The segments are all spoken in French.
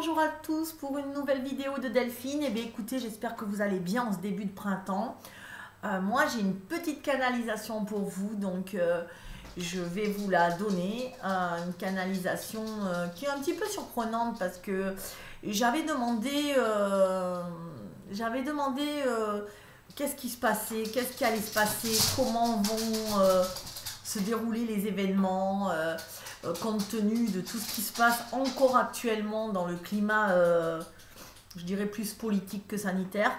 bonjour à tous pour une nouvelle vidéo de Delphine. Eh bien écoutez, j'espère que vous allez bien en ce début de printemps. Moi j'ai une petite canalisation pour vous, donc je vais vous la donner. Une canalisation qui est un petit peu surprenante parce que j'avais demandé, qu'est-ce qui se passait, qu'est-ce qui allait se passer, comment vont se dérouler les événements. Compte tenu de tout ce qui se passe encore actuellement dans le climat, je dirais plus politique que sanitaire,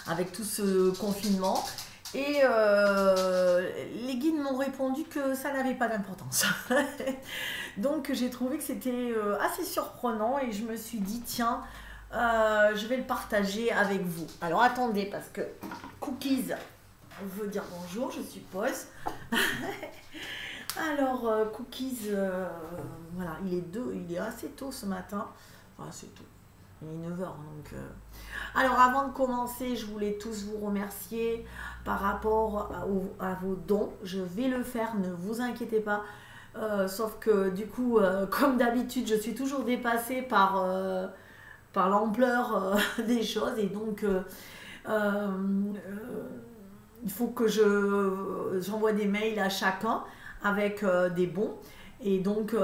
avec tout ce confinement. Et les guides m'ont répondu que ça n'avait pas d'importance. Donc j'ai trouvé que c'était assez surprenant et je me suis dit tiens, je vais le partager avec vous. Alors attendez, parce que Cookies veut dire bonjour, je suppose. Alors, Cookies, voilà, il est assez tôt ce matin. Enfin, c'est tôt. Il est 9 h. Donc, Alors, avant de commencer, je voulais tous vous remercier par rapport à vos dons. Je vais le faire, ne vous inquiétez pas. Sauf que, du coup, comme d'habitude, je suis toujours dépassée par l'ampleur des choses. Et donc, il faut que j'envoie des mails à chacun avec des bons, et donc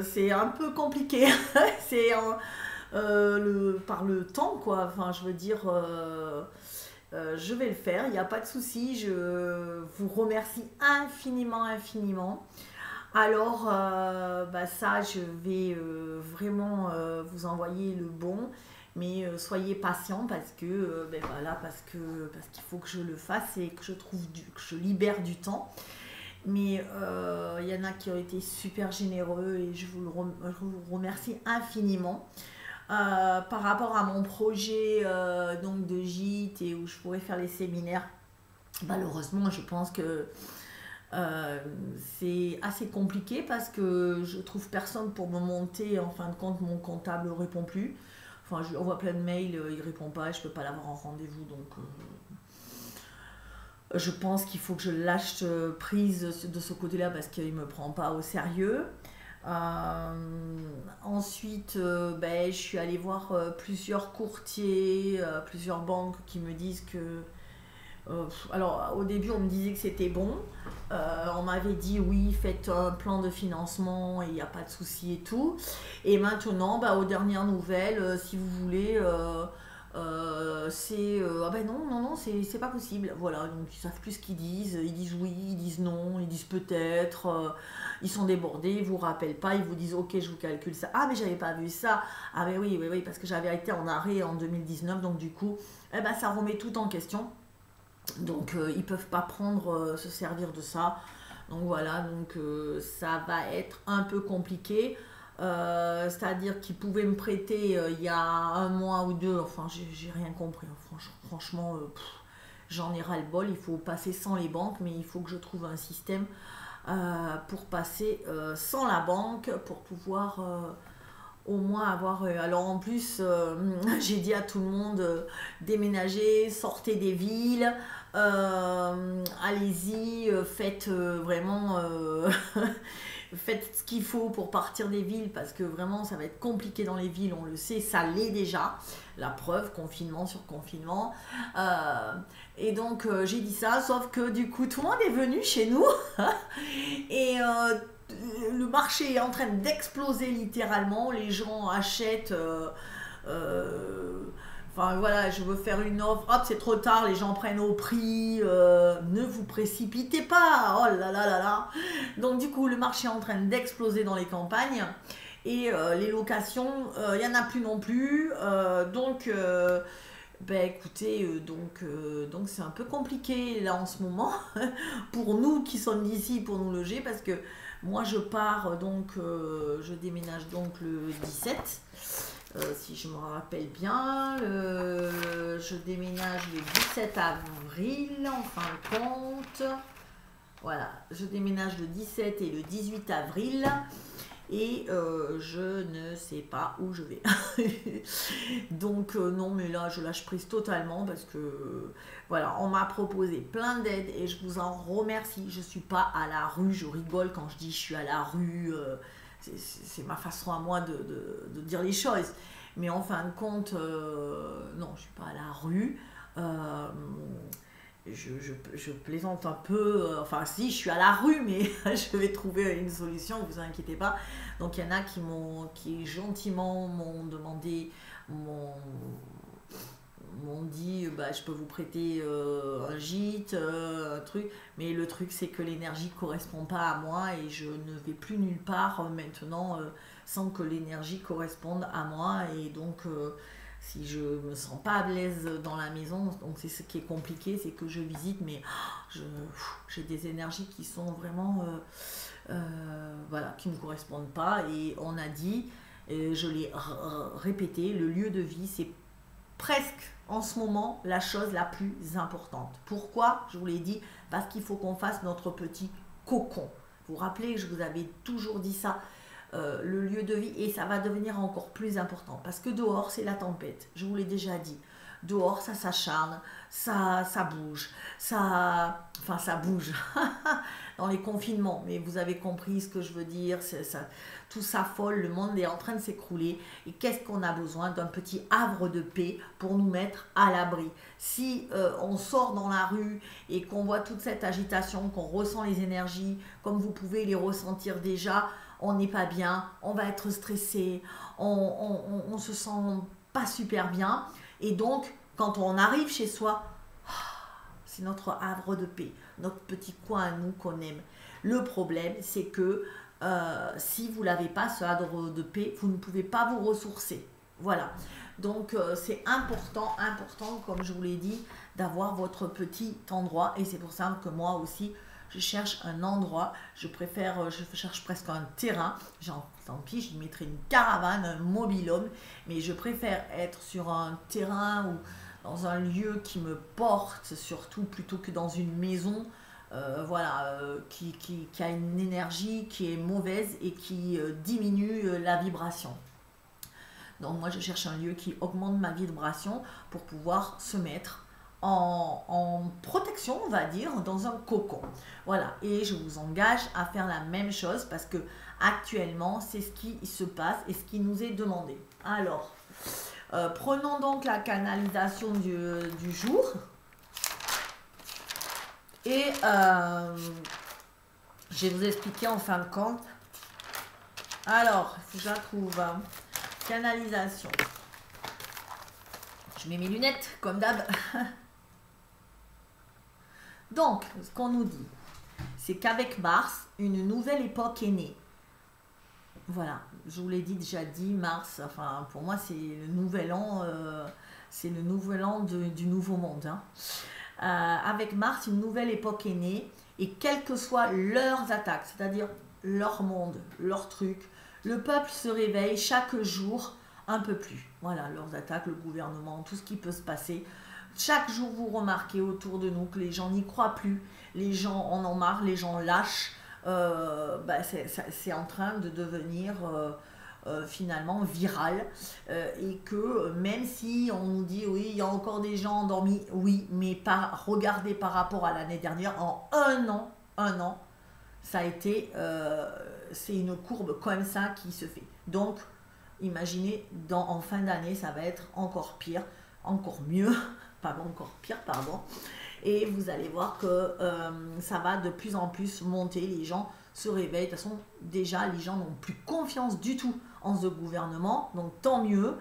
c'est un peu compliqué. C'est par le temps quoi, enfin je veux dire je vais le faire, il n'y a pas de souci, je vous remercie infiniment. Alors ça je vais vraiment vous envoyer le bon, mais soyez patient parce que voilà, parce qu'il faut que je le fasse et que que je libère du temps. Mais il y en a qui ont été super généreux et je vous remercie infiniment. Par rapport à mon projet donc de gîte et où je pourrais faire les séminaires, malheureusement je pense que c'est assez compliqué parce que je trouve personne pour me monter. En fin de compte, mon comptable ne répond plus. Enfin, je lui envoie plein de mails, il ne répond pas et je ne peux pas l'avoir en rendez-vous, donc je pense qu'il faut que je lâche prise de ce côté-là parce qu'il ne me prend pas au sérieux. Ensuite, je suis allée voir plusieurs courtiers, plusieurs banques qui me disent que... alors, au début, on me disait que c'était bon. On m'avait dit, oui, faites un plan de financement et il n'y a pas de souci et tout. Et maintenant, aux dernières nouvelles, si vous voulez... non, c'est pas possible. Voilà, donc ils savent plus ce qu'ils disent. Ils disent oui, ils disent non, ils disent peut-être. Ils sont débordés, ils vous rappellent pas, ils vous disent ok, je vous calcule ça. Ah, mais j'avais pas vu ça. Ah, mais oui, parce que j'avais été en arrêt en 2019, donc du coup, ça remet tout en question. Donc ils peuvent pas se servir de ça. Donc voilà, donc ça va être un peu compliqué. C'est-à-dire qu'ils pouvaient me prêter il y a un mois ou deux, enfin j'ai rien compris, hein. Franchement j'en ai ras-le-bol, il faut passer sans les banques, mais il faut que je trouve un système pour passer sans la banque, pour pouvoir au moins avoir... alors en plus, j'ai dit à tout le monde, déménagez, sortez des villes, allez-y, faites vraiment... faites ce qu'il faut pour partir des villes parce que vraiment ça va être compliqué dans les villes, on le sait, ça l'est déjà, la preuve, confinement sur confinement. Et donc j'ai dit ça, sauf que du coup tout le monde est venu chez nous et le marché est en train d'exploser littéralement, les gens achètent... Enfin voilà, je veux faire une offre, hop, c'est trop tard, les gens prennent au prix, ne vous précipitez pas, oh là là là là. Donc du coup, le marché est en train d'exploser dans les campagnes et les locations, il n'y en a plus non plus. Donc écoutez, donc c'est un peu compliqué là en ce moment pour nous qui sommes d'ici, pour nous loger, parce que moi je pars donc, je déménage donc le 17. Si je me rappelle bien, je déménage le 17 avril en fin de compte. Voilà, je déménage le 17 et le 18 avril et je ne sais pas où je vais. Donc non, mais là je lâche prise totalement parce que voilà, on m'a proposé plein d'aides et je vous en remercie. Je suis pas à la rue, je rigole quand je dis je suis à la rue. c'est ma façon à moi de dire les choses. Mais en fin de compte, non, je ne suis pas à la rue. Euh, je plaisante un peu, enfin si, je suis à la rue, mais je vais trouver une solution, vous inquiétez pas. Donc il y en a qui gentiment m'ont demandé, m'ont m'ont dit bah, je peux vous prêter un gîte, un truc, mais le truc c'est que l'énergie ne correspond pas à moi et je ne vais plus nulle part maintenant sans que l'énergie corresponde à moi et donc si je me sens pas à l'aise dans la maison, donc c'est ce qui est compliqué, c'est que je visite mais j'ai des énergies qui sont vraiment voilà, qui ne correspondent pas et on a dit, je l'ai répété, le lieu de vie c'est presque en ce moment la chose la plus importante. Pourquoi? Je vous l'ai dit, parce qu'il faut qu'on fasse notre petit cocon. Vous vous rappelez que je vous avais toujours dit ça, le lieu de vie, et ça va devenir encore plus important parce que dehors c'est la tempête, je vous l'ai déjà dit. Dehors ça s'acharne, ça bouge, enfin ça bouge dans les confinements, mais vous avez compris ce que je veux dire, tout s'affole, le monde est en train de s'écrouler et qu'est-ce qu'on a besoin? D'un petit havre de paix pour nous mettre à l'abri. Si on sort dans la rue et qu'on voit toute cette agitation, qu'on ressent les énergies, comme vous pouvez les ressentir déjà, on n'est pas bien, on va être stressé, on se sent pas super bien. Et donc, quand on arrive chez soi, c'est notre havre de paix, notre petit coin à nous qu'on aime. Le problème, c'est que si vous n'avez pas ce havre de paix, vous ne pouvez pas vous ressourcer. Voilà. Donc, c'est important, comme je vous l'ai dit, d'avoir votre petit endroit. Et c'est pour ça que moi aussi, je cherche un endroit. Je cherche presque un terrain. Tant pis, je mettrai une caravane, un mobil-home. Mais je préfère être sur un terrain ou dans un lieu qui me porte surtout plutôt que dans une maison voilà, qui a une énergie qui est mauvaise et qui diminue la vibration. Donc moi je cherche un lieu qui augmente ma vibration pour pouvoir se mettre en protection, on va dire, dans un cocon. Voilà, et je vous engage à faire la même chose parce que actuellement c'est ce qui se passe et ce qui nous est demandé. Alors, prenons donc la canalisation du jour. Et je vais vous expliquer en fin de compte. Alors, il faut que je la trouve. Canalisation. Je mets mes lunettes, comme d'hab. Donc, ce qu'on nous dit, c'est qu'avec Mars, une nouvelle époque est née. Voilà, je vous l'ai déjà dit, Mars, enfin, pour moi, c'est le nouvel an, du nouveau monde. Hein. Avec Mars, une nouvelle époque est née et quelles que soient leurs attaques, c'est-à-dire leur monde, leur truc, le peuple se réveille chaque jour un peu plus. Voilà, leurs attaques, le gouvernement, tout ce qui peut se passer. Chaque jour, vous remarquez autour de nous que les gens n'y croient plus, les gens en ont marre, les gens lâchent. C'est en train de devenir finalement viral et que même si on nous dit oui il y a encore des gens endormis, oui mais regardez par rapport à l'année dernière, en un an ça a été c'est une courbe comme ça qui se fait. Donc imaginez en fin d'année ça va être encore pire, encore mieux, pas encore pire pardon, et vous allez voir que ça va de plus en plus monter, les gens se réveillent. De toute façon, déjà, les gens n'ont plus confiance du tout en ce gouvernement. Donc, tant mieux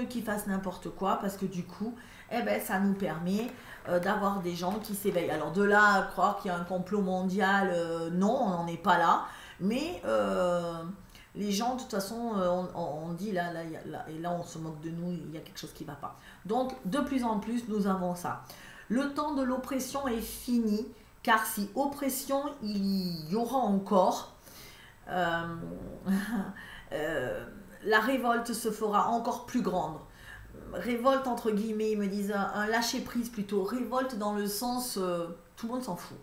qu'ils fassent n'importe quoi parce que du coup, ça nous permet d'avoir des gens qui s'éveillent. Alors, de là à croire qu'il y a un complot mondial, non, on n'en est pas là. Mais les gens, de toute façon, on dit là, et là, on se moque de nous, il y a quelque chose qui ne va pas. Donc, de plus en plus, nous avons ça. Le temps de l'oppression est fini. Car si oppression il y aura encore, la révolte se fera encore plus grande. Révolte entre guillemets, ils me disent un lâcher prise plutôt. Révolte dans le sens, tout le monde s'en fout.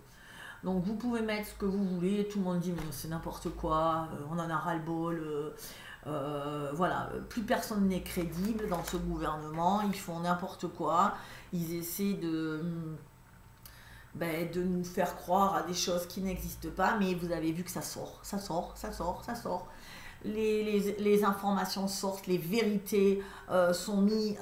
Donc vous pouvez mettre ce que vous voulez, tout le monde dit mais c'est n'importe quoi, on en a ras-le-bol. Voilà, plus personne n'est crédible dans ce gouvernement, ils font n'importe quoi, ils essaient de nous faire croire à des choses qui n'existent pas, mais vous avez vu que ça sort. les informations sortent, les vérités sont mises,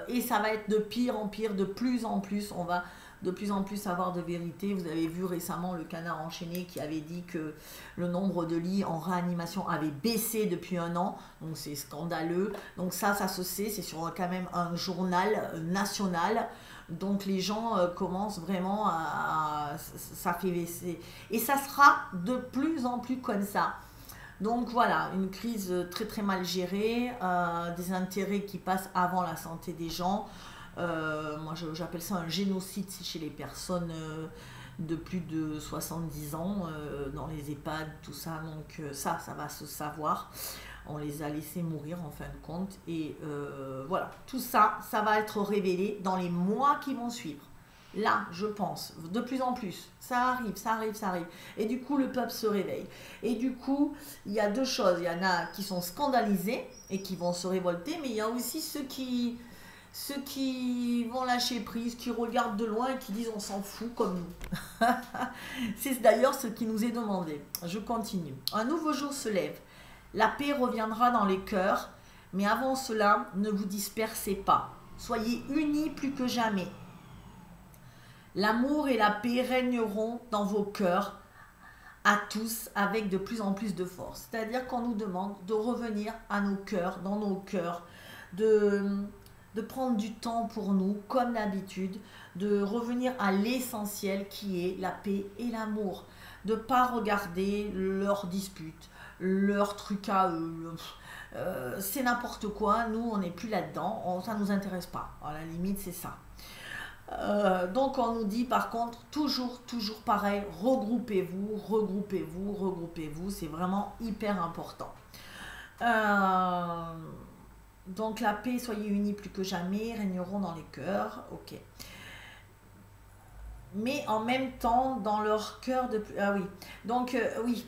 et ça va être de pire en pire, de plus en plus, on va de plus en plus avoir de vérité. Vous avez vu récemment le Canard enchaîné qui avait dit que le nombre de lits en réanimation avait baissé depuis 1 an, donc c'est scandaleux. Donc ça se sait, c'est sur quand même un journal national, donc les gens commencent vraiment ça fait baisser, et ça sera de plus en plus comme ça. Donc voilà, une crise très très mal gérée, des intérêts qui passent avant la santé des gens. Moi j'appelle ça un génocide chez les personnes de plus de 70 ans, dans les EHPAD, tout ça. Donc ça va se savoir. On les a laissés mourir en fin de compte. Et voilà, tout ça, ça va être révélé dans les mois qui vont suivre. Là, je pense, de plus en plus, ça arrive, ça arrive, ça arrive. Et du coup, le peuple se réveille. Et du coup, il y a deux choses. Il y en a qui sont scandalisés et qui vont se révolter, mais il y a aussi ceux qui vont lâcher prise, qui regardent de loin et qui disent on s'en fout comme nous. C'est d'ailleurs ce qui nous est demandé. Je continue. Un nouveau jour se lève. La paix reviendra dans les cœurs, mais avant cela, ne vous dispersez pas. Soyez unis plus que jamais. L'amour et la paix régneront dans vos cœurs à tous avec de plus en plus de force. C'est-à-dire qu'on nous demande de revenir à nos cœurs, dans nos cœurs, de prendre du temps pour nous, comme d'habitude, de revenir à l'essentiel qui est la paix et l'amour. De ne pas regarder leurs disputes, leurs trucs à eux. C'est n'importe quoi, nous on n'est plus là-dedans, ça ne nous intéresse pas. À la limite, c'est ça. Donc on nous dit par contre toujours pareil, regroupez-vous, regroupez-vous, regroupez-vous, c'est vraiment hyper important. Donc la paix, soyez unis plus que jamais, régneront dans les cœurs, ok. Mais en même temps dans leur cœur de... Ah oui, donc oui,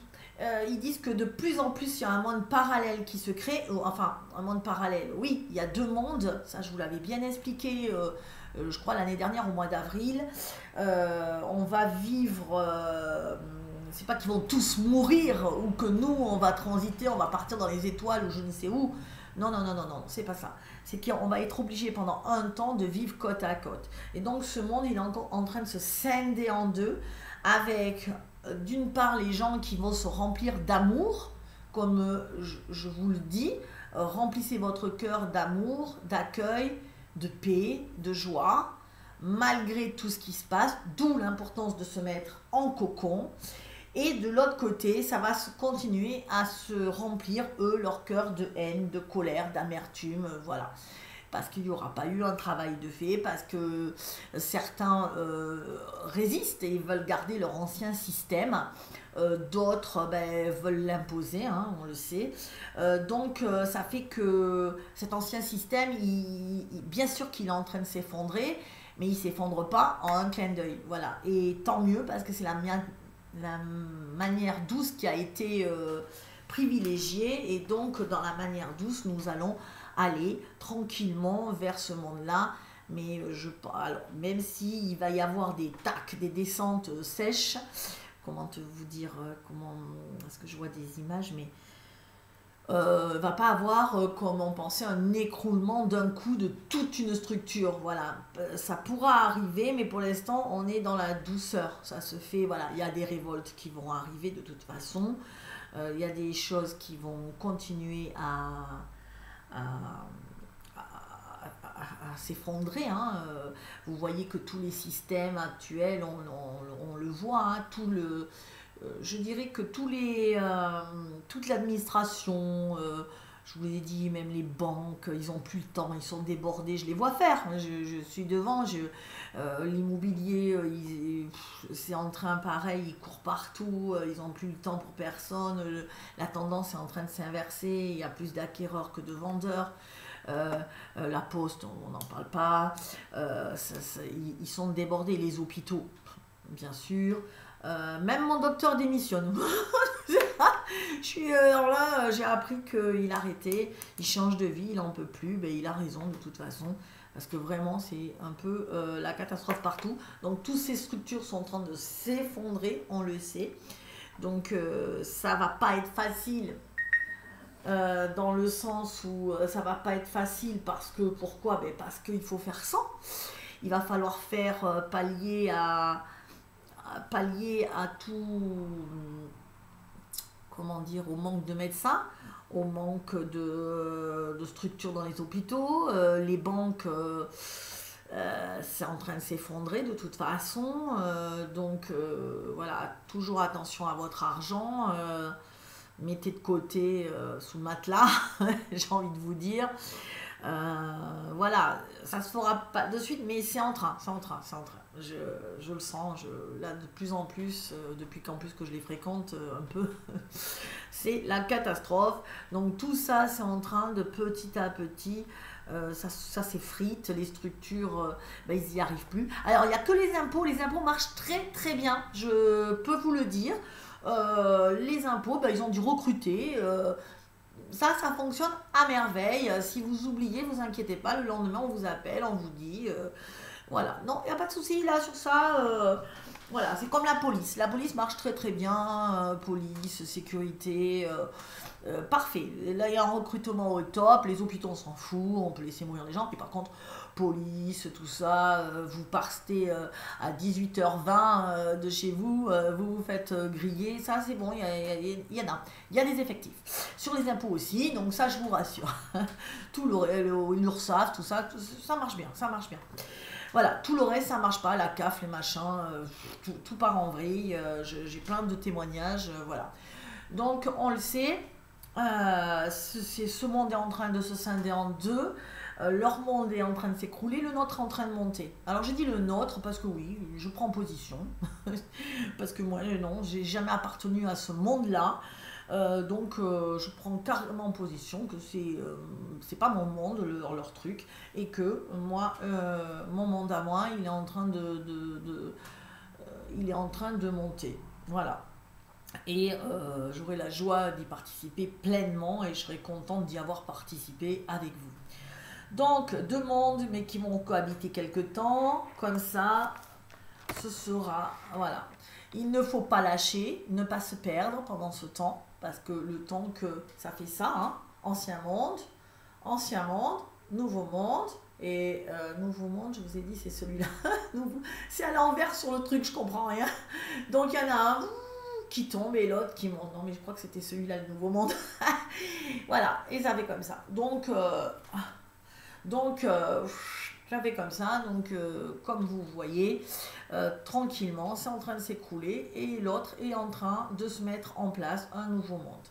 ils disent que de plus en plus il y a un monde parallèle qui se crée, enfin un monde parallèle, oui, il y a deux mondes, ça je vous l'avais bien expliqué, je crois l'année dernière au mois d'avril. On va vivre, c'est pas qu'ils vont tous mourir ou que nous on va transiter, on va partir dans les étoiles ou je ne sais où. Non, c'est pas ça. C'est qu'on va être obligé pendant un temps de vivre côte à côte. Et donc ce monde il est encore en train de se scinder en deux, avec d'une part les gens qui vont se remplir d'amour, comme je vous le dis, remplissez votre cœur d'amour, d'accueil, de paix, de joie, malgré tout ce qui se passe, d'où l'importance de se mettre en cocon. Et de l'autre côté, ça va continuer à se remplir, eux, leur cœur de haine, de colère, d'amertume, voilà. Parce qu'il n'y aura pas eu un travail de fait, parce que certains résistent et veulent garder leur ancien système, d'autres veulent l'imposer, hein, on le sait. Donc ça fait que cet ancien système, bien sûr qu'il est en train de s'effondrer, mais il ne s'effondre pas en un clin d'œil, voilà. Et tant mieux, parce que c'est la manière douce qui a été privilégiée, et donc dans la manière douce, nous allons aller tranquillement vers ce monde-là. Mais alors, même s'il va y avoir des tacs, des descentes sèches, comment vous dire, est-ce que je vois des images, mais va pas avoir, comme on pensait, un écroulement d'un coup de toute une structure, voilà. Ça pourra arriver, mais pour l'instant on est dans la douceur, ça se fait, voilà. Il y a des révoltes qui vont arriver de toute façon, il y a des choses qui vont continuer à s'effondrer, hein. Vous voyez que tous les systèmes actuels, on le voit, hein, je dirais que toute l'administration, je vous l'ai dit, même les banques, ils n'ont plus le temps, ils sont débordés, je les vois faire, je suis devant, l'immobilier, c'est en train pareil, ils courent partout, ils n'ont plus le temps pour personne, la tendance est en train de s'inverser, il y a plus d'acquéreurs que de vendeurs. La poste, on n'en parle pas, ils sont débordés, les hôpitaux, bien sûr. Même mon docteur démissionne. Alors là, j'ai appris qu'il arrêtait, il change de vie, il n'en peut plus. Il a raison de toute façon, parce que vraiment c'est un peu la catastrophe partout. Donc toutes ces structures sont en train de s'effondrer, on le sait. Donc ça va pas être facile dans le sens où ça va pas être facile parce que, pourquoi? Ben parce qu'il faut faire sans. Il va falloir faire pallier à tout, comment dire, au manque de médecins, au manque de structures dans les hôpitaux, les banques, c'est en train de s'effondrer de toute façon, donc voilà, toujours attention à votre argent, mettez de côté sous le matelas, j'ai envie de vous dire. Voilà, ça se fera pas de suite, mais c'est en train, c'est en train, c'est en train. Je le sens, là de plus en plus, depuis qu'en plus que je les fréquente un peu, c'est la catastrophe. Donc tout ça, c'est en train de petit à petit, ça s'effrite, les structures, ben, ils n'y arrivent plus. Alors il n'y a que les impôts marchent très très bien, je peux vous le dire. Les impôts, ben, ils ont dû recruter. Ça fonctionne à merveille. Si vous oubliez, vous inquiétez pas, le lendemain on vous appelle, on vous dit, voilà. Non, il n'y a pas de souci là sur ça. Voilà, c'est comme la police. La police marche très très bien. Police, sécurité, parfait. Là, il y a un recrutement au top. Les hôpitaux, on s'en fout. On peut laisser mourir les gens. Puis par contre, police, tout ça, vous partez à 18h20 de chez vous, vous vous faites griller. Ça, c'est bon, il y en a. Il y a des effectifs. Sur les impôts aussi, donc ça, je vous rassure. Tout l'URSSAF, tout ça, ça marche bien. Ça marche bien. Voilà, tout le reste, ça marche pas, la CAF, les machins, tout part en vrille, j'ai plein de témoignages, voilà. Donc, on le sait, ce monde est en train de se scinder en deux, leur monde est en train de s'écrouler, le nôtre est en train de monter. Alors, j'ai dit le nôtre parce que oui, je prends position, parce que moi, non, j'ai jamais appartenu à ce monde-là. Donc je prends carrément position que c'est pas mon monde, leur truc, et que moi, mon monde à moi, il est en train il est en train de monter. Voilà. Et j'aurai la joie d'y participer pleinement et je serai contente d'y avoir participé avec vous. Donc, deux mondes, mais qui vont cohabiter quelque temps, comme ça, ce sera, voilà. Il ne faut pas lâcher, ne pas se perdre pendant ce temps, parce que le temps que ça fait ça, hein, ancien monde, nouveau monde, et nouveau monde, je vous ai dit, c'est celui-là, c'est à l'envers sur le truc, je comprends rien. Donc il y en a un qui tombe et l'autre qui monte. Non mais je crois que c'était celui-là, le nouveau monde. Voilà, et ça fait comme ça. Donc j'avais comme ça, donc comme vous voyez, tranquillement, c'est en train de s'écrouler et l'autre est en train de se mettre en place un nouveau monde.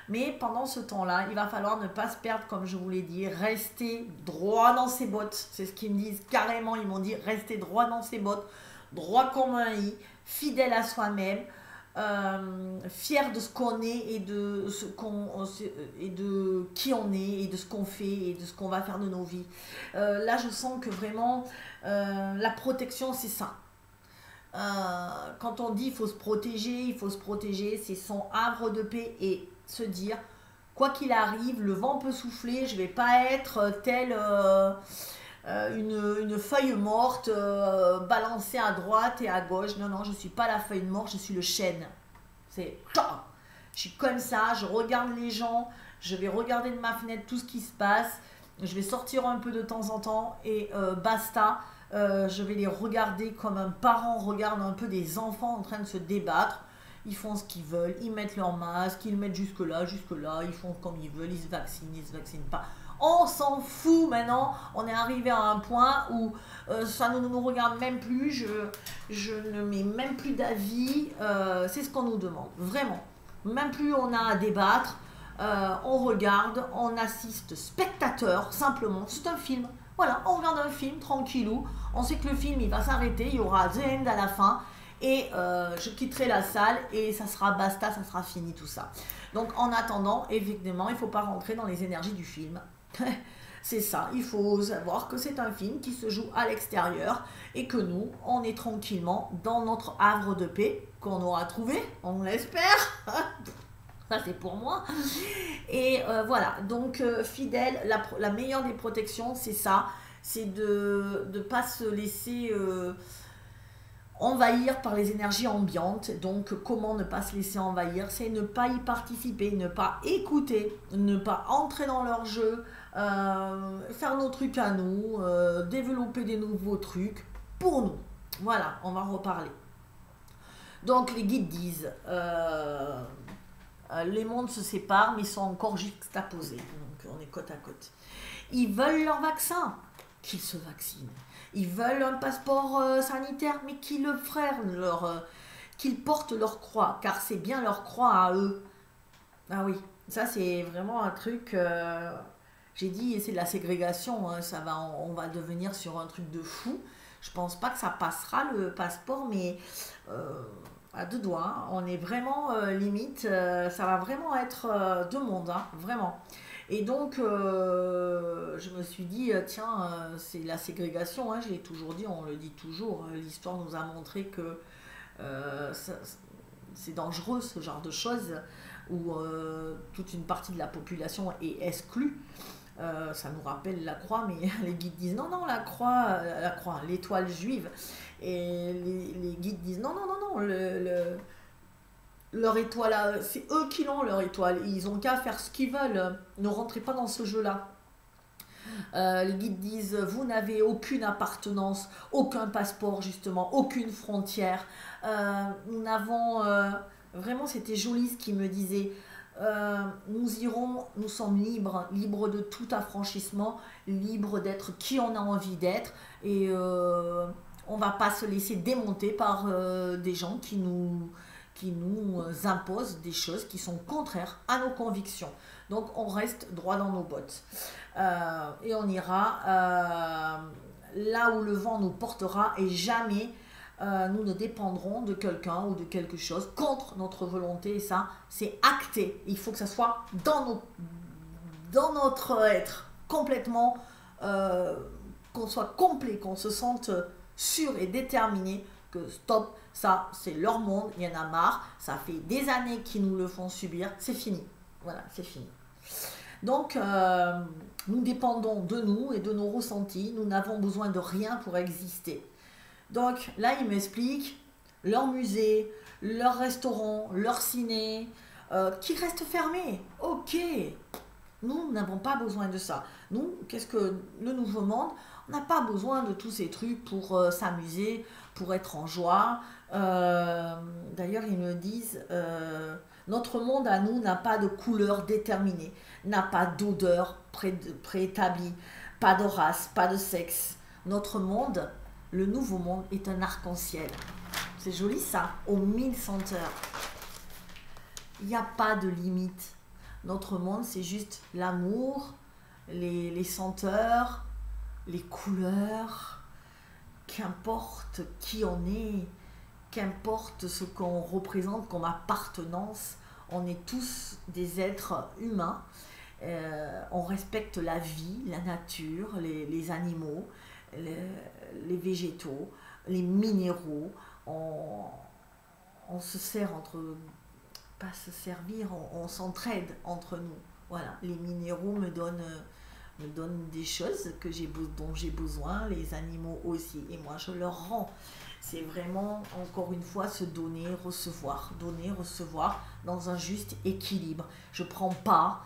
Mais pendant ce temps-là, il va falloir ne pas se perdre, comme je vous l'ai dit, rester droit dans ses bottes. C'est ce qu'ils me disent carrément, ils m'ont dit rester droit dans ses bottes, droit comme un i, fidèle à soi-même, fier de ce qu'on est et de qui on est et de ce qu'on fait et de ce qu'on va faire de nos vies. Là, je sens que vraiment la protection, c'est ça. Quand on dit il faut se protéger, c'est son havre de paix et se dire quoi qu'il arrive, le vent peut souffler, je vais pas être telle une feuille morte balancée à droite et à gauche. Non, non, je suis pas la feuille morte, je suis le chêne. C'est, je suis comme ça, je regarde les gens, je vais regarder de ma fenêtre tout ce qui se passe, je vais sortir un peu de temps en temps et basta. Je vais les regarder comme un parent regarde un peu des enfants en train de se débattre. Ils font ce qu'ils veulent, ils mettent leur masque, ils le mettent jusque là, ils font comme ils veulent, ils se vaccinent pas. On s'en fout maintenant, on est arrivé à un point où ça ne nous regarde même plus, je ne mets même plus d'avis, c'est ce qu'on nous demande, vraiment. Même plus on a à débattre, on regarde, on assiste spectateur, simplement, c'est un film. Voilà, on regarde un film tranquillou, on sait que le film il va s'arrêter, il y aura The End à la fin, et je quitterai la salle et ça sera basta, ça sera fini tout ça. Donc en attendant, évidemment, il ne faut pas rentrer dans les énergies du film. C'est ça, il faut savoir que c'est un film qui se joue à l'extérieur et que nous, on est tranquillement dans notre havre de paix qu'on aura trouvé, on l'espère. Ça c'est pour moi. Et voilà, donc fidèle, la meilleure des protections, c'est ça, c'est de ne pas se laisser envahir par les énergies ambiantes. Donc comment ne pas se laisser envahir? C'est ne pas y participer, ne pas écouter, ne pas entrer dans leur jeu, faire nos trucs à nous, développer des nouveaux trucs pour nous. Voilà, on va en reparler. Donc les guides disent, les mondes se séparent mais sont encore juxtaposés, donc on est côte à côte. Ils veulent leur vaccin, qu'ils se vaccinent. Ils veulent un passeport sanitaire, mais qu'ils le frèrent, qu'ils portent leur croix, car c'est bien leur croix à eux. Ah oui, ça c'est vraiment un truc, j'ai dit, c'est de la ségrégation, hein, on va devenir sur un truc de fou. Je pense pas que ça passera le passeport, mais à deux doigts, hein, on est vraiment limite, ça va vraiment être deux mondes, hein, vraiment. Et donc, je me suis dit, tiens, c'est la ségrégation, hein, je l'ai toujours dit, on le dit toujours, l'histoire nous a montré que c'est dangereux ce genre de choses, où toute une partie de la population est exclue. Ça nous rappelle la croix, mais les guides disent non, non, la croix, l'étoile juive. Et les guides disent non, non, non, non, leur étoile, c'est eux qui l'ont, leur étoile. Ils ont qu'à faire ce qu'ils veulent. Ne rentrez pas dans ce jeu-là. Les guides disent vous n'avez aucune appartenance, aucun passeport, justement, aucune frontière. Nous n'avons. Vraiment, c'était joli ce qu'il me disait. Nous irons, nous sommes libres, libres de tout affranchissement, libres d'être qui on a envie d'être, et on va pas se laisser démonter par des gens qui nous imposent des choses qui sont contraires à nos convictions. Donc on reste droit dans nos bottes et on ira là où le vent nous portera, et jamais nous ne dépendrons de quelqu'un ou de quelque chose contre notre volonté. Et ça, c'est acté. Il faut que ça soit dans notre être, complètement, qu'on soit complet, qu'on se sente sûr et déterminé que stop, ça c'est leur monde, il y en a marre, ça fait des années qu'ils nous le font subir, c'est fini. Voilà, c'est fini. Donc, nous dépendons de nous et de nos ressentis, nous n'avons besoin de rien pour exister. Donc là, il m'explique leur musée, leur restaurant, leur ciné, qui restent fermés. Ok, nous n'avons pas besoin de ça. Nous, qu'est-ce que le nouveau monde? On n'a pas besoin de tous ces trucs pour s'amuser, pour être en joie. D'ailleurs, ils me disent, notre monde à nous n'a pas de couleur déterminée, n'a pas d'odeur préétablie, pas de race, pas de sexe. Notre monde, le nouveau monde, est un arc-en-ciel. C'est joli ça, aux 1000 senteurs. Il n'y a pas de limite. Notre monde, c'est juste l'amour, les senteurs, les couleurs. Qu'importe qui on est, qu'importe ce qu'on représente comme appartenance, on est tous des êtres humains. On respecte la vie, la nature, les animaux, les végétaux, les minéraux. On se sert pas se servir, on s'entraide entre nous. Voilà, les minéraux me donnent des choses dont j'ai besoin, les animaux aussi, et moi je leur rends. C'est vraiment, encore une fois, se donner, recevoir dans un juste équilibre. Je ne prends pas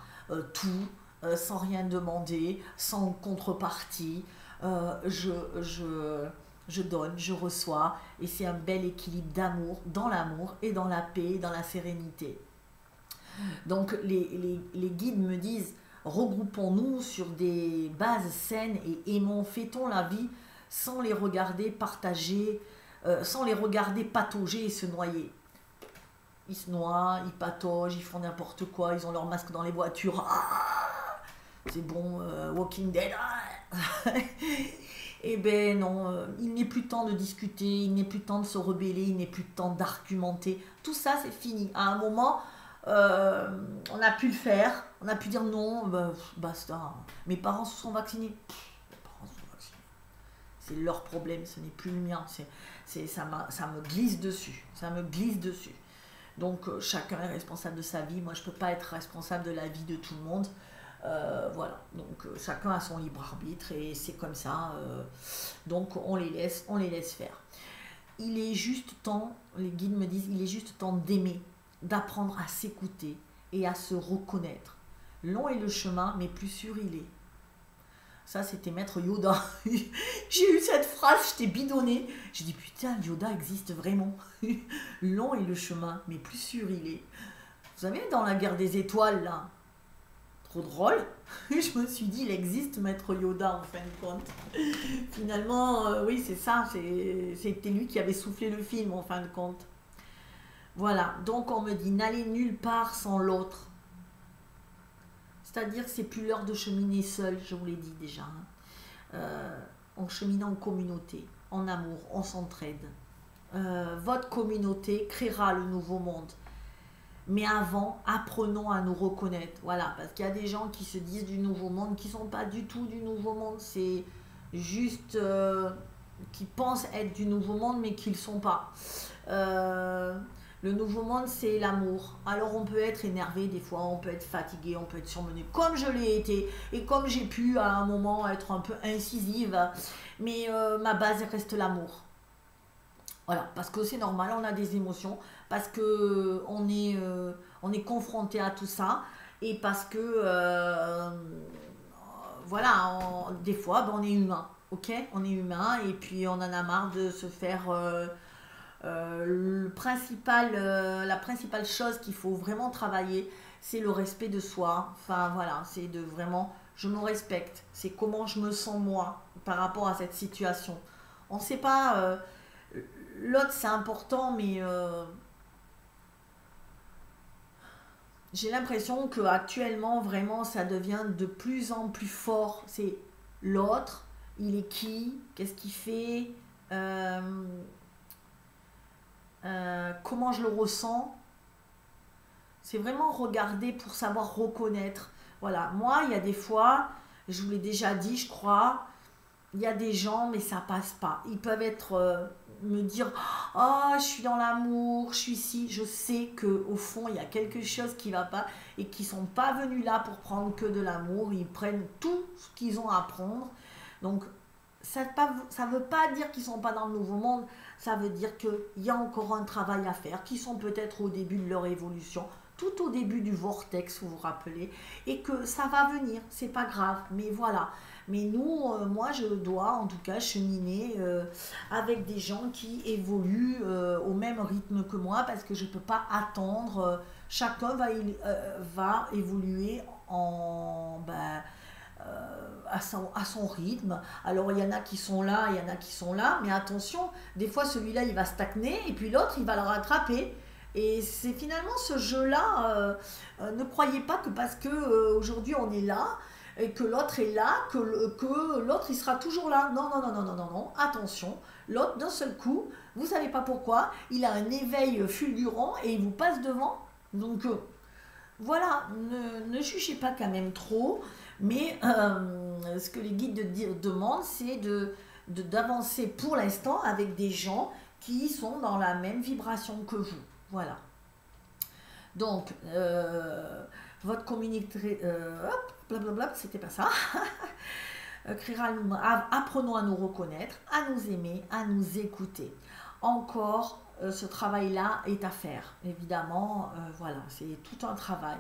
tout sans rien demander, sans contrepartie. Je donne, je reçois, et c'est un bel équilibre d'amour et dans la paix, dans la sérénité. Donc les guides me disent, regroupons-nous sur des bases saines et aimons, fêtons la vie sans les regarder partager, sans les regarder patauger et se noyer. Ils se noient, ils pataugent, ils font n'importe quoi, ils ont leur masque dans les voitures. Ah, c'est bon, Walking Dead. Ah. Eh ben non, il n'est plus temps de discuter, il n'est plus temps de se rebeller, il n'est plus temps d'argumenter. Tout ça, c'est fini. À un moment, on a pu le faire, on a pu dire non, basta. Mes parents se sont vaccinés. Mes parents se sont vaccinés. C'est leur problème, ce n'est plus le mien. Ça me glisse dessus. Ça me glisse dessus. Donc chacun est responsable de sa vie. Moi, je ne peux pas être responsable de la vie de tout le monde. Voilà, donc chacun a son libre arbitre et c'est comme ça, donc on les laisse faire. il est juste temps, les guides me disent, il est juste temps d'aimer, d'apprendre à s'écouter et à se reconnaître. Long est le chemin, mais plus sûr il est. Ça, c'était Maître Yoda. J'ai eu cette phrase, je t'ai bidonné. J'ai dit, putain, Yoda existe vraiment. Long est le chemin, mais plus sûr il est. Vous savez, dans la guerre des étoiles, là, trop drôle. Je me suis dit, il existe Maître Yoda, en fin de compte. Finalement, oui, c'est ça. C'était lui qui avait soufflé le film, en fin de compte. Voilà, donc on me dit, n'allez nulle part sans l'autre. C'est-à-dire que c'est plus l'heure de cheminer seul, je vous l'ai dit déjà. On chemine en communauté, en amour, on s'entraide. Votre communauté créera le nouveau monde. Mais avant, apprenons à nous reconnaître. Voilà, parce qu'il y a des gens qui se disent du nouveau monde, qui ne sont pas du tout du nouveau monde. C'est juste qui pensent être du nouveau monde, mais qui ne le sont pas. Le nouveau monde, c'est l'amour. Alors on peut être énervé des fois, on peut être fatigué, on peut être surmené, comme je l'ai été, et comme j'ai pu à un moment être un peu incisive, mais ma base reste l'amour. Voilà, parce que c'est normal, on a des émotions, parce que on est confronté à tout ça, et parce que, voilà, des fois, ben, on est humain, ok? On est humain, et puis on en a marre de se faire... la principale chose qu'il faut vraiment travailler, c'est le respect de soi. Enfin voilà, c'est de vraiment, je me respecte. C'est comment je me sens moi par rapport à cette situation. On ne sait pas, l'autre c'est important, mais j'ai l'impression que actuellement vraiment ça devient de plus en plus fort. C'est l'autre, il est qui, qu'est-ce qu'il fait, comment je le ressens. C'est vraiment regarder pour savoir reconnaître. Voilà, moi, il y a des fois, je vous l'ai déjà dit, je crois, il y a des gens, mais ça passe pas. Ils peuvent être, me dire, oh, je suis dans l'amour, je suis ici. Je sais qu'au fond, il y a quelque chose qui va pas et qu'ils sont pas venus là pour prendre que de l'amour. Ils prennent tout ce qu'ils ont à prendre. Donc, ça ne veut pas dire qu'ils ne sont pas dans le nouveau monde, ça veut dire qu'il y a encore un travail à faire, qu'ils sont peut-être au début de leur évolution, tout au début du vortex, vous vous rappelez, et que ça va venir, c'est pas grave, mais voilà. Mais nous, moi je dois en tout cas cheminer avec des gens qui évoluent au même rythme que moi, parce que je ne peux pas attendre, chacun va évoluer à son rythme. Alors il y en a qui sont là, il y en a qui sont là, mais attention, des fois celui-là il va stagner et puis l'autre il va le rattraper. Et c'est finalement ce jeu-là, ne croyez pas que parce que aujourd'hui on est là et que l'autre est là, que l'autre il sera toujours là. Non, non, non, non, non, non, non, attention, l'autre d'un seul coup, vous savez pas pourquoi, il a un éveil fulgurant et il vous passe devant. Donc voilà, ne jugez pas quand même trop, mais ce que les guides demandent, c'est d'avancer pour l'instant avec des gens qui sont dans la même vibration que vous. Voilà. Donc, votre communauté, hop, blablabla, c'était pas ça. Apprenons à nous reconnaître, à nous aimer, à nous écouter. Encore, ce travail-là est à faire. Évidemment, voilà, c'est tout un travail.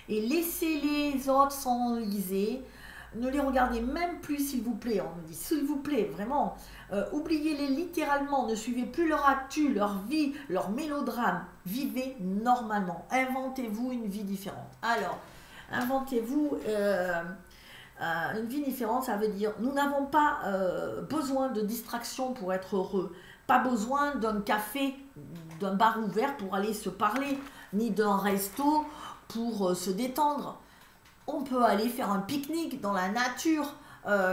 Et laissez les autres s'enliser. Ne les regardez même plus, s'il vous plaît. On me dit, s'il vous plaît, vraiment. Oubliez-les littéralement. Ne suivez plus leur actu, leur vie, leur mélodrame. Vivez normalement. Inventez-vous une vie différente. Alors, inventez-vous une vie différente. Ça veut dire, nous n'avons pas besoin de distraction pour être heureux. Pas besoin d'un café, d'un bar ouvert pour aller se parler, ni d'un resto pour se détendre. On peut aller faire un pique-nique dans la nature,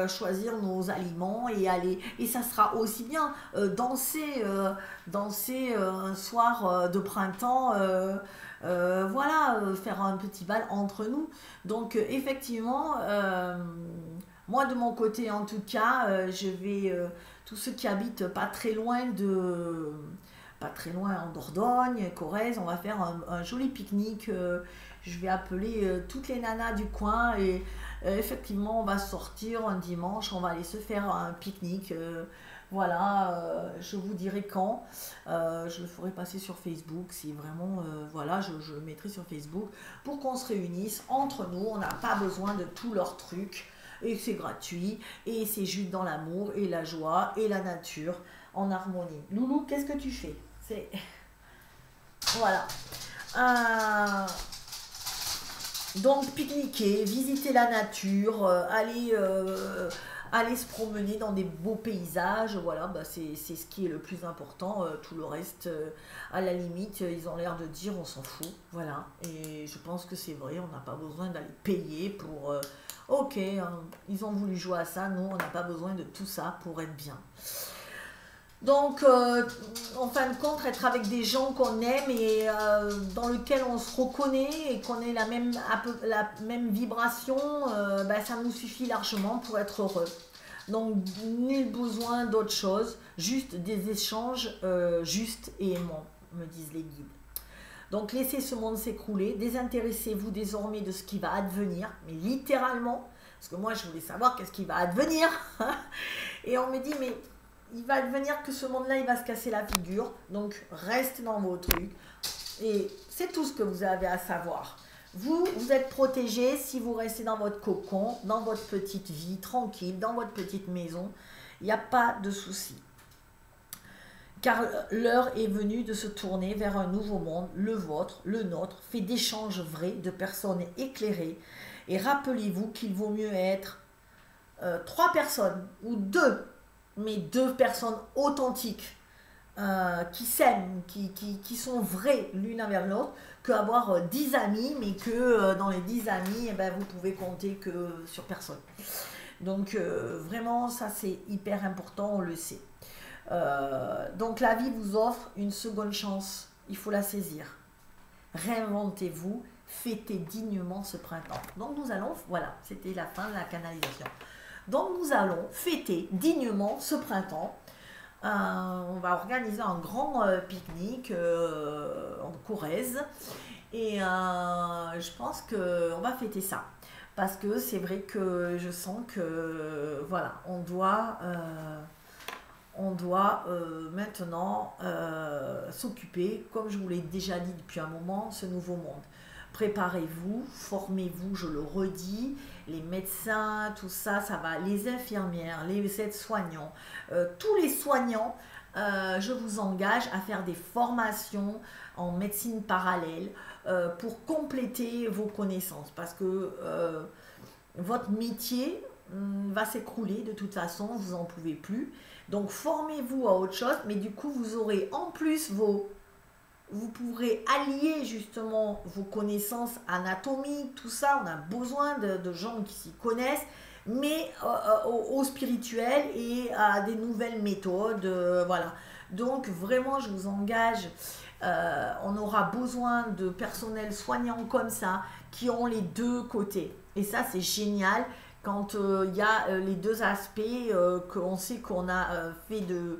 choisir nos aliments et aller. Et ça sera aussi bien danser un soir de printemps, voilà, faire un petit bal entre nous. Donc effectivement, moi de mon côté en tout cas, je vais, tous ceux qui habitent pas très loin en Dordogne, Corrèze, on va faire un joli pique-nique. Je vais appeler toutes les nanas du coin et effectivement, on va sortir un dimanche, on va aller se faire un pique-nique. Voilà, je vous dirai quand. Je le ferai passer sur Facebook si vraiment, voilà, je le mettrai sur Facebook pour qu'on se réunisse entre nous. On n'a pas besoin de tous leurs trucs et c'est gratuit et c'est juste dans l'amour et la joie et la nature en harmonie. Loulou, qu'est-ce que tu fais? C'est voilà. Donc pique-niquer, visiter la nature, aller se promener dans des beaux paysages, voilà, bah c'est ce qui est le plus important. Tout le reste, à la limite, ils ont l'air de dire on s'en fout, voilà. Et je pense que c'est vrai, on n'a pas besoin d'aller payer pour... ok, ils ont voulu jouer à ça, nous on n'a pas besoin de tout ça pour être bien. Donc, en fin de compte, être avec des gens qu'on aime et dans lesquels on se reconnaît et qu'on ait la même vibration, bah, ça nous suffit largement pour être heureux. Donc, nul besoin d'autre chose, juste des échanges justes et aimants, me disent les guides. Donc, laissez ce monde s'écrouler, désintéressez-vous désormais de ce qui va advenir, mais littéralement, parce que moi, je voulais savoir qu'est-ce qui va advenir. Et on me dit, mais... il va advenir que ce monde-là, il va se casser la figure. Donc, restez dans vos trucs. Et c'est tout ce que vous avez à savoir. Vous êtes protégé si vous restez dans votre cocon, dans votre petite vie, tranquille, dans votre petite maison. Il n'y a pas de souci. Car l'heure est venue de se tourner vers un nouveau monde, le vôtre, le nôtre, fait d'échanges vrais, de personnes éclairées. Et rappelez-vous qu'il vaut mieux être 3 personnes ou 2, mais 2 personnes authentiques qui s'aiment, qui sont vraies l'une envers l'autre, qu'avoir 10 amis, mais que dans les 10 amis, eh ben, vous pouvez compter que sur personne. Donc vraiment, ça c'est hyper important, on le sait. Donc la vie vous offre une seconde chance, il faut la saisir. Réinventez-vous, fêtez dignement ce printemps. Donc nous allons, voilà, c'était la fin de la canalisation. Donc nous allons fêter dignement ce printemps. On va organiser un grand pique-nique en Corrèze. Et je pense qu'on va fêter ça. Parce que c'est vrai que je sens que voilà, on doit maintenant s'occuper, comme je vous l'ai déjà dit depuis un moment, ce nouveau monde. Préparez-vous, formez-vous, je le redis, les médecins, tout ça, ça va, les infirmières, les aides-soignants, tous les soignants, je vous engage à faire des formations en médecine parallèle pour compléter vos connaissances parce que votre métier va s'écrouler de toute façon, vous n'en pouvez plus. Donc formez-vous à autre chose, mais du coup vous aurez en plus vous pourrez allier justement vos connaissances anatomiques, tout ça, on a besoin de gens qui s'y connaissent, mais au spirituel et à des nouvelles méthodes, voilà. Donc vraiment, je vous engage, on aura besoin de personnel soignant comme ça, qui ont les deux côtés. Et ça, c'est génial quand il y a les deux aspects, qu'on sait qu'on a fait de...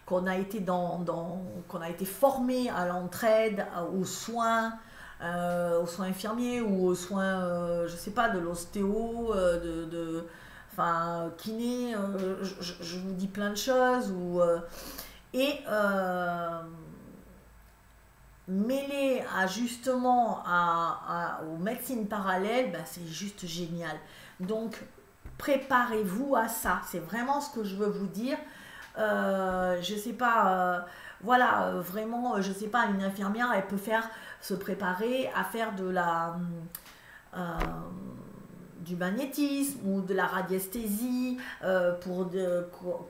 qu'on a été qu'on a été formé à l'entraide, aux soins infirmiers ou aux soins, je sais pas, de l'ostéo, enfin, kiné, je vous dis plein de choses, mêlé justement aux médecines parallèles, ben, c'est juste génial. Donc, préparez-vous à ça, c'est vraiment ce que je veux vous dire. Je sais pas, voilà, vraiment, je sais pas, une infirmière, elle peut se préparer à faire du magnétisme ou de la radiesthésie,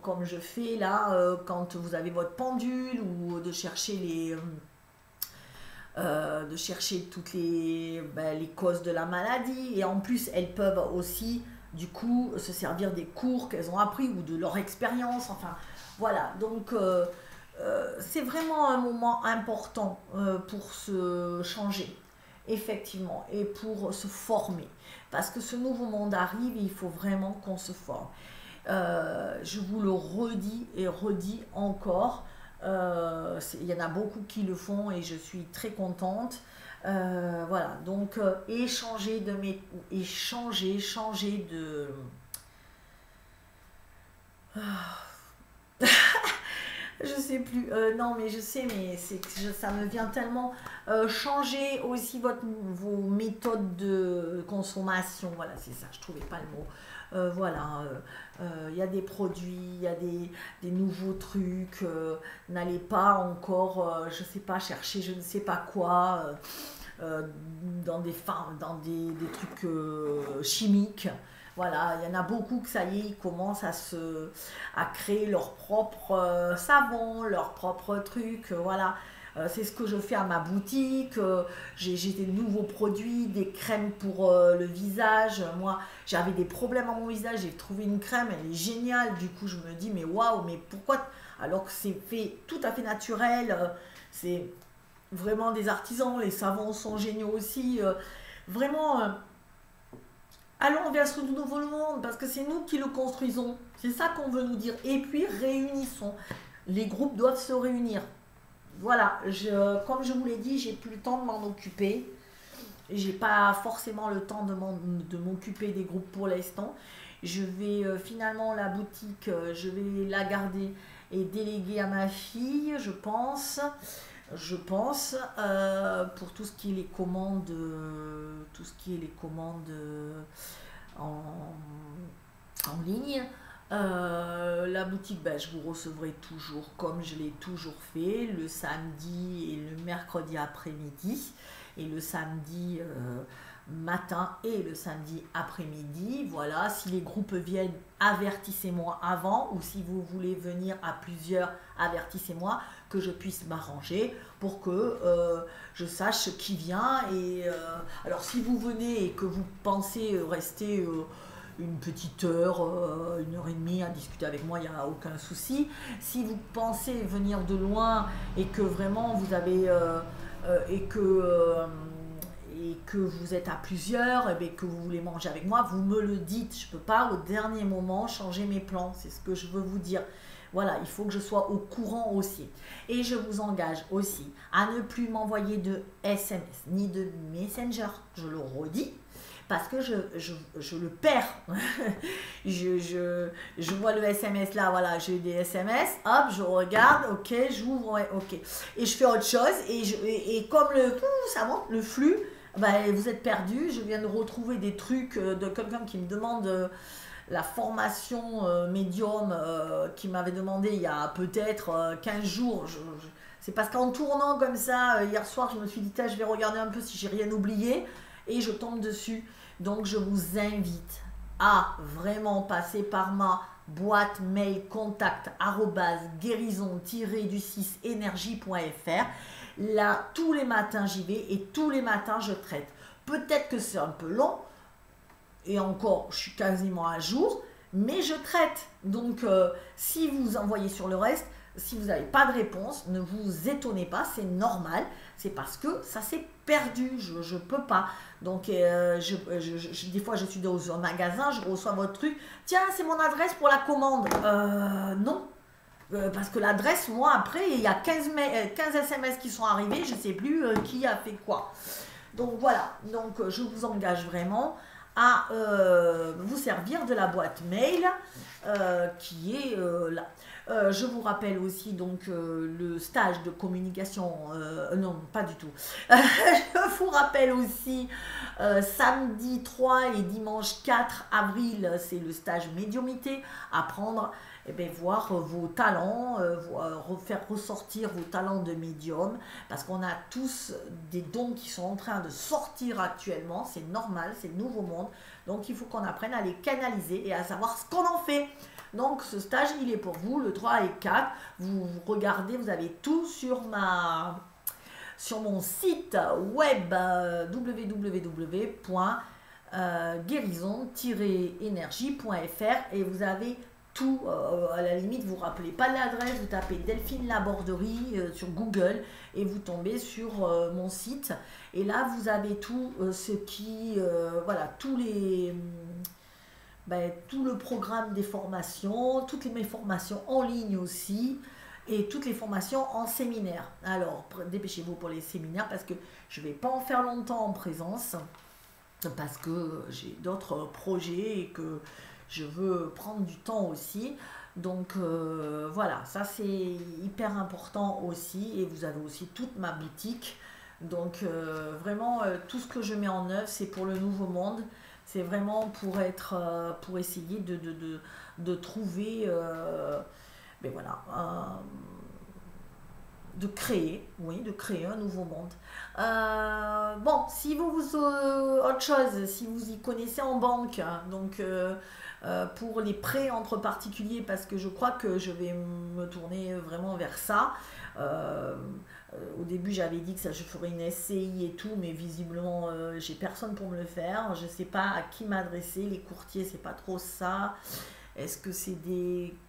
comme je fais là, quand vous avez votre pendule, ou de chercher toutes les causes de la maladie. Et en plus, elles peuvent aussi, du coup, se servir des cours qu'elles ont appris ou de leur expérience, enfin... Voilà, donc c'est vraiment un moment important pour se changer, effectivement, et pour se former. Parce que ce nouveau monde arrive et il faut vraiment qu'on se forme. Je vous le redis et redis encore, il y en a beaucoup qui le font et je suis très contente. Voilà, donc échanger de mes... Échanger, changer de... Je sais plus. Non, mais je sais, mais ça me vient tellement. Changer aussi vos méthodes de consommation. Voilà, c'est ça. Je trouvais pas le mot. Voilà. Il y a des produits, il y a des nouveaux trucs. N'allez pas encore, je sais pas, chercher je ne sais pas quoi dans des trucs chimiques. Voilà, il y en a beaucoup que ça y est, ils commencent à créer leur propre savon, leur propre truc, voilà. C'est ce que je fais à ma boutique. J'ai des nouveaux produits, des crèmes pour le visage. Moi, j'avais des problèmes à mon visage, j'ai trouvé une crème, elle est géniale. Du coup, je me dis, mais waouh, mais pourquoi? Alors que c'est fait tout à fait naturel, c'est vraiment des artisans, les savons sont géniaux aussi. Vraiment. Allons vers ce nouveau monde, parce que c'est nous qui le construisons. C'est ça qu'on veut nous dire. Et puis, réunissons. Les groupes doivent se réunir. Voilà, comme je vous l'ai dit, j'ai plus le temps de m'en occuper. J'ai pas forcément le temps de m'occuper des groupes pour l'instant. Je vais finalement la boutique, je vais la garder et déléguer à ma fille, je pense. Pour tout ce qui est les commandes, en, en ligne. La boutique, ben, je vous recevrai toujours comme je l'ai toujours fait, le samedi et le mercredi après-midi, et le samedi matin et le samedi après-midi. Voilà, si les groupes viennent, avertissez-moi avant, ou si vous voulez venir à plusieurs, avertissez-moi, que je puisse m'arranger pour que je sache qui vient. Et alors si vous venez et que vous pensez rester une petite heure, 1 heure et demie à discuter avec moi, il n'y a aucun souci. Si vous pensez venir de loin et que vraiment vous avez et que vous êtes à plusieurs, et bien que vous voulez manger avec moi, vous me le dites. Je ne peux pas au dernier moment changer mes plans, c'est ce que je veux vous dire. Voilà, il faut que je sois au courant aussi. Et je vous engage aussi à ne plus m'envoyer de SMS ni de Messenger, je le redis, parce que je le perds. je vois le SMS là, voilà, j'ai des SMS, hop, je regarde, ok, j'ouvre, ouais, ok. Et je fais autre chose, et comme ça monte, le flux, ben, vous êtes perdu. Je viens de retrouver des trucs de quelqu'un qui me demande la formation médium qui m'avait demandé il y a peut-être 15 jours. C'est parce qu'en tournant comme ça, hier soir, je me suis dit, je vais regarder un peu si j'ai rien oublié, et je tombe dessus. Donc je vous invite à vraiment passer par ma boîte mail contact @guérison-du6énergie.fr. Là, tous les matins, j'y vais et tous les matins, je traite. Peut-être que c'est un peu long, et encore, je suis quasiment à jour, mais je traite. Donc, si vous envoyez sur le reste, si vous n'avez pas de réponse, ne vous étonnez pas, c'est normal. C'est parce que ça s'est perdu, je ne peux pas. Donc, des fois, je suis dans un magasin, je reçois votre truc. Tiens, c'est mon adresse pour la commande. Non. Parce que l'adresse, moi, après, il y a 15 SMS qui sont arrivés, je ne sais plus qui a fait quoi. Donc, voilà. Donc, je vous engage vraiment à vous servir de la boîte mail qui est là. Je vous rappelle aussi donc le stage de communication, non pas du tout, je vous rappelle aussi samedi 3 et dimanche 4 avril, c'est le stage médiumnité, apprendre, eh bien, voir vos talents, faire ressortir vos talents de médium, parce qu'on a tous des dons qui sont en train de sortir actuellement, c'est normal, c'est le nouveau monde, donc il faut qu'on apprenne à les canaliser et à savoir ce qu'on en fait. Donc ce stage, il est pour vous, le 3 et 4. Vous regardez, vous avez tout sur mon site web www.guérison-énergie.fr, et vous avez tout. À la limite, vous ne rappelez pas l'adresse, vous tapez Delphine Laborderie sur Google et vous tombez sur mon site. Et là, vous avez tout ce qui... voilà, tout le programme des formations, toutes mes formations en ligne aussi. et toutes les formations en séminaire. Alors, dépêchez-vous pour les séminaires parce que je ne vais pas en faire longtemps en présence parce que j'ai d'autres projets et que je veux prendre du temps aussi. Donc voilà, ça c'est hyper important aussi. Et vous avez aussi toute ma boutique. Donc vraiment, tout ce que je mets en œuvre, c'est pour le nouveau monde. C'est vraiment pour essayer de trouver, ben voilà, de créer, oui, de créer un nouveau monde. Bon, si autre chose, si vous y connaissez en banque, hein, donc pour les prêts entre particuliers, parce que je crois que je vais me tourner vraiment vers ça. Au début, j'avais dit que ça, je ferais une SCI et tout, mais visiblement, j'ai personne pour me le faire. Je ne sais pas à qui m'adresser. Les courtiers, c'est pas trop ça. Est-ce que c'est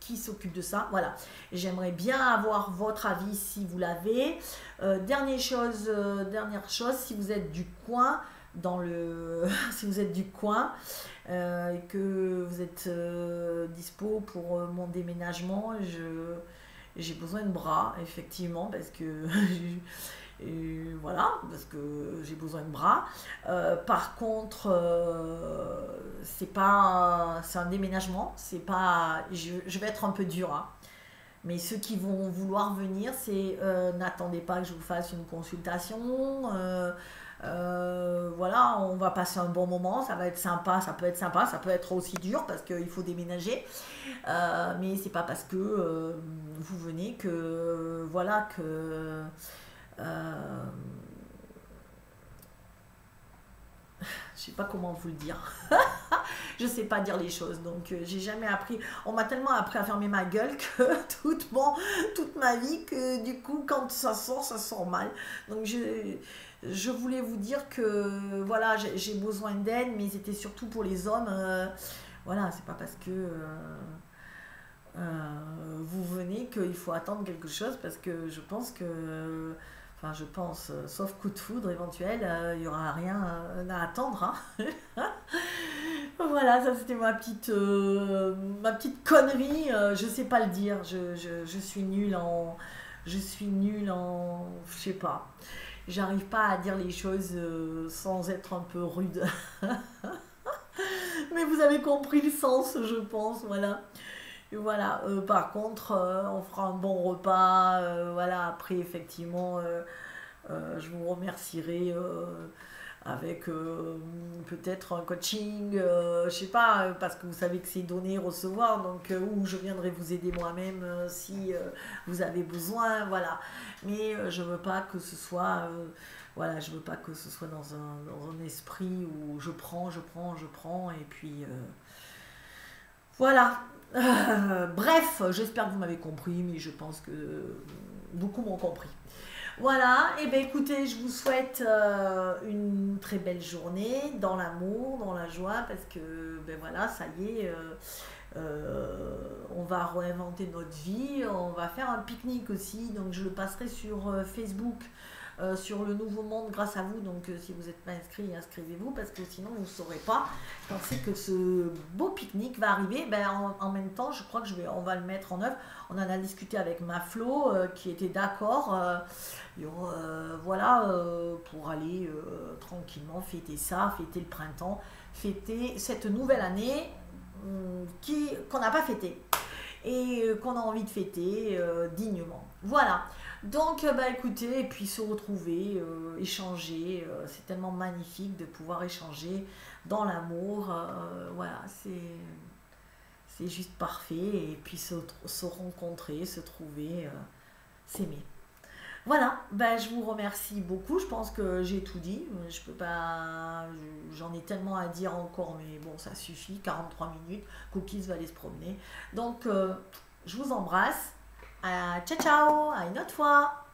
qui s'occupe de ça? Voilà. J'aimerais bien avoir votre avis si vous l'avez. Dernière chose, si vous êtes du coin, si vous êtes du coin et que vous êtes dispo pour mon déménagement, j'ai besoin de bras, effectivement, parce que voilà, parce que j'ai besoin de bras. Par contre, c'est un déménagement, c'est pas, je vais être un peu dure, hein. Mais ceux qui vont vouloir venir, n'attendez pas que je vous fasse une consultation. Voilà, on va passer un bon moment, ça va être sympa, ça peut être aussi dur parce qu'il faut déménager, mais c'est pas parce que vous venez que voilà que je sais pas comment vous le dire. Je sais pas dire les choses, donc j'ai jamais appris. On m'a tellement appris à fermer ma gueule que toute ma vie que du coup quand ça sort mal. Donc je voulais vous dire que voilà, j'ai besoin d'aide, mais c'était surtout pour les hommes. Voilà, c'est pas parce que vous venez qu'il faut attendre quelque chose, parce que je pense que, enfin je pense, sauf coup de foudre éventuel, il n'y aura rien à attendre, hein. Voilà, ça c'était ma petite connerie, je sais pas le dire, je suis nulle en, je sais pas, j'arrive pas à dire les choses sans être un peu rude. Mais vous avez compris le sens, je pense, voilà. Et voilà, par contre, on fera un bon repas, voilà, après effectivement, je vous remercierai avec peut-être un coaching, je sais pas, parce que vous savez que c'est donner, recevoir, donc ou je viendrai vous aider moi-même si vous avez besoin, voilà. Mais je veux pas que ce soit, voilà, je veux pas que ce soit dans un esprit où je prends, et puis voilà. Bref, j'espère que vous m'avez compris, mais je pense que beaucoup m'ont compris. Voilà, et bien écoutez, je vous souhaite une très belle journée dans l'amour, dans la joie, parce que ben voilà, ça y est, on va réinventer notre vie, on va faire un pique-nique aussi, donc je le passerai sur Facebook, sur le Nouveau Monde grâce à vous, donc si vous n'êtes pas inscrit, inscrivez-vous, parce que sinon vous ne saurez pas quand c'est que ce beau pique-nique va arriver. Ben, en même temps, je crois que on va le mettre en œuvre. On en a discuté avec ma Flo qui était d'accord, voilà, pour aller tranquillement fêter ça, fêter le printemps, fêter cette nouvelle année qu'on n'a pas fêtée et qu'on a envie de fêter dignement. Voilà. Donc, bah écoutez, et puis se retrouver, échanger, c'est tellement magnifique de pouvoir échanger dans l'amour, voilà, c'est juste parfait, et puis se rencontrer, se trouver, s'aimer. Voilà, ben je vous remercie beaucoup, je pense que j'ai tout dit, je peux pas, j'en ai tellement à dire encore, mais bon, ça suffit, 43 minutes, Cookies va aller se promener, donc je vous embrasse. Ciao ciao, à une autre fois.